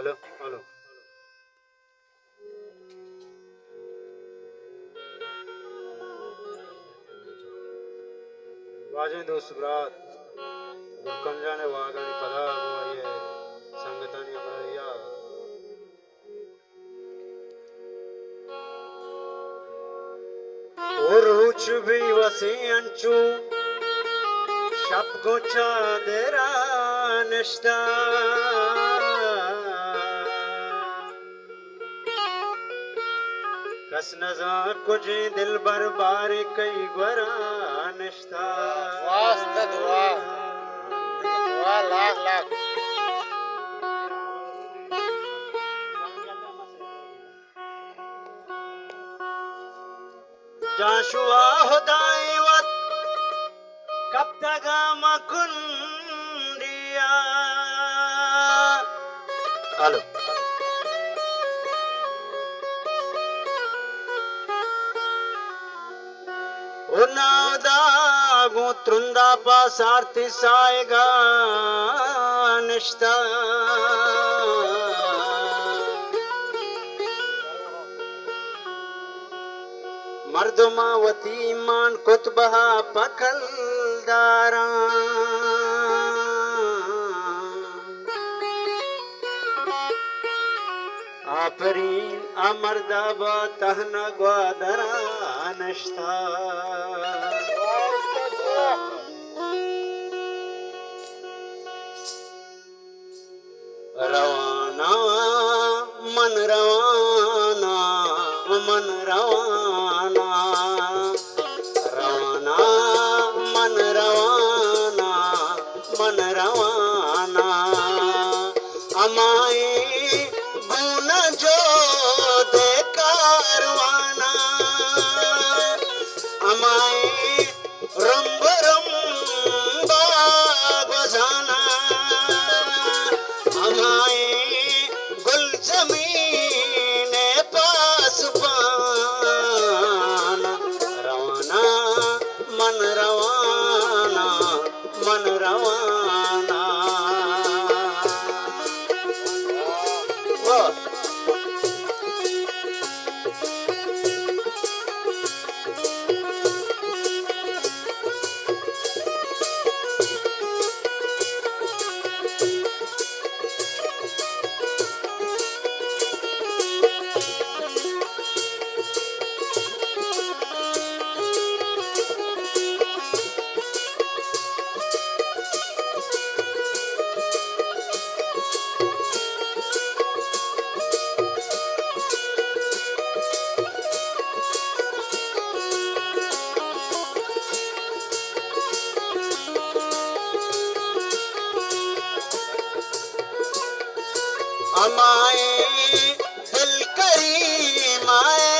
hello hello वाजें दोस्त ब्रात कम जाने वागनी पदा वो ये संगतानी अपना और रुच भी वसी अंचू शब गोचा देरा निष्ठा कस नजा कुछ दिल बरबार कई गुरा निष्ठा वास्ता दुआ दुआ लाख लाख जाशुआ हुदाईवत कब तक मकुंदिया हेलो उनादा गुत्रुंदा पासार्ति साएगा निष्ठा मर्दमावती मान कुतबहा पकलदारा आफरीन अमरदाबा तहना ग्वादरा नश्ता रवाना मन रवाना मन रवाना रवाना मन रवाना मन रवाना अमाए गुन जो दे कारवाना अमाए रंब रंबा गजाना अमाए गुल जमीन पास पाना रवाना मन रवाना मन रवाना वाह अमाए दिल करी माए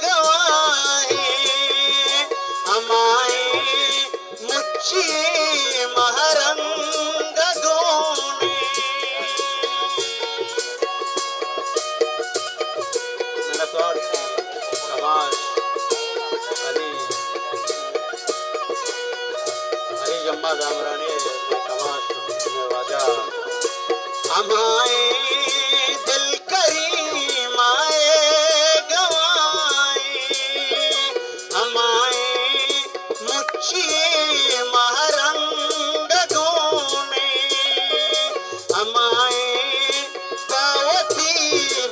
गवाए अमाए मुच्ची महरंग गोने मेरा सवाल कमाल अली अली जम्मा जामरानी कमाल में वाजा अमाए दिल करी माए गवाए अमाए मुच्ची महरंग गोने अमाए पावती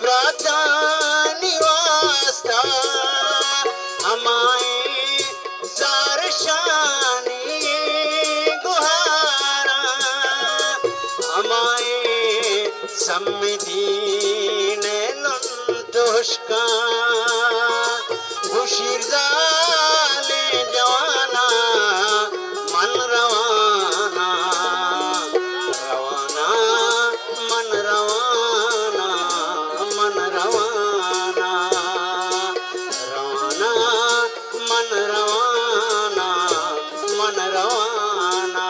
व्रता निवास्ता अमाए जारशानी गुहारा अमाए सम्मिदीन लुंटुष्का खुशीर जाले जवाना मन रवाना रवाना मन रवाना मन रवाना रवाना मन रवाना मन रवाना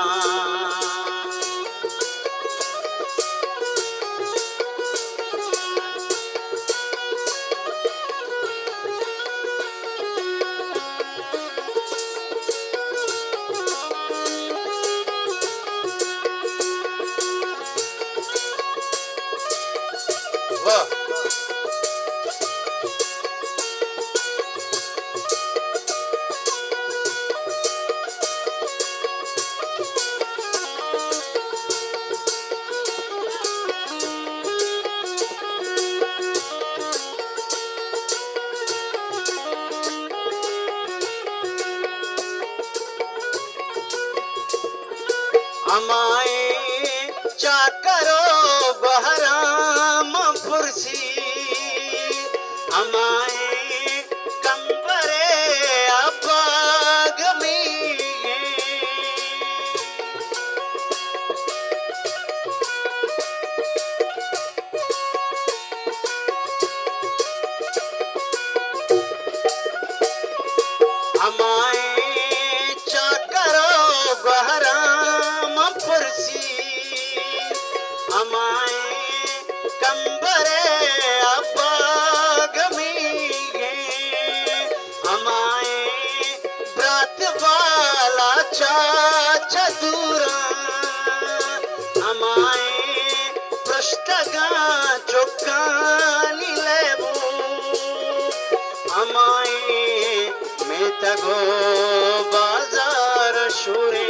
वाह अमाए चाकरो बहराम फुर्सी अमाए कंबरे अबागमी अमाए चाकरो बहराम फुर्सी अमाए कंबरे अबागमी अमाए ब्रात वाला चाचा दूरा अमाए पृष्ठगा चुक्कानी लेबू अमाए मेतगो बाजार शुरे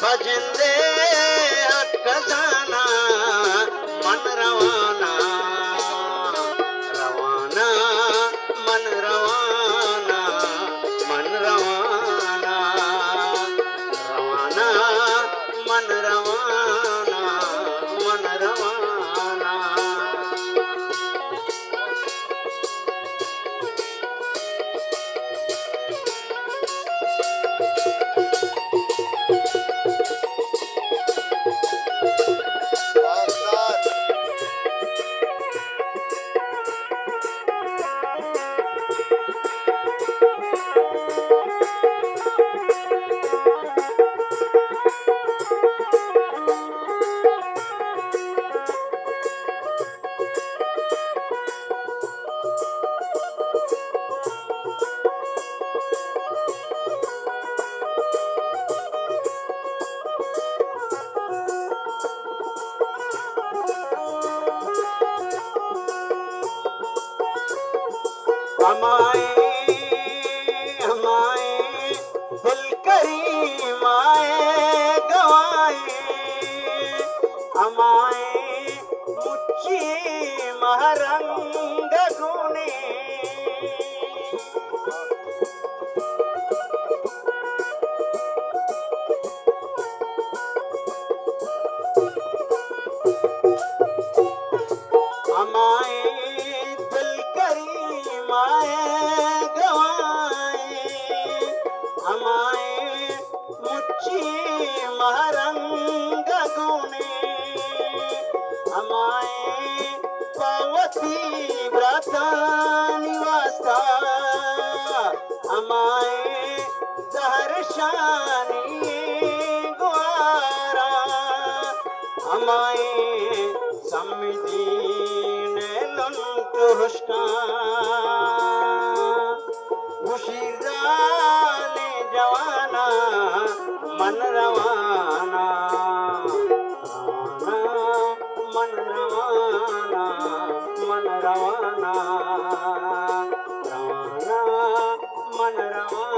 भजंदे खजाना मन रवाना रवाना मन रवाना मन रवाना रवाना मन रवाना मन रवाना वाह हमाए हमाए दिल करी माए गवाए हमाए मुच्ची महरंग गुने हमाए दिल करी माए गवाए हमाए मुच्ची महरंग गुने हमाए पावती व्रता निवासा हमाए जहर शानी ग्वारा हमाए समिति ने लंट हुस्का मुशीराने जवाना मन रवाना मन रवाना मन रवाना रवाना मन रवाना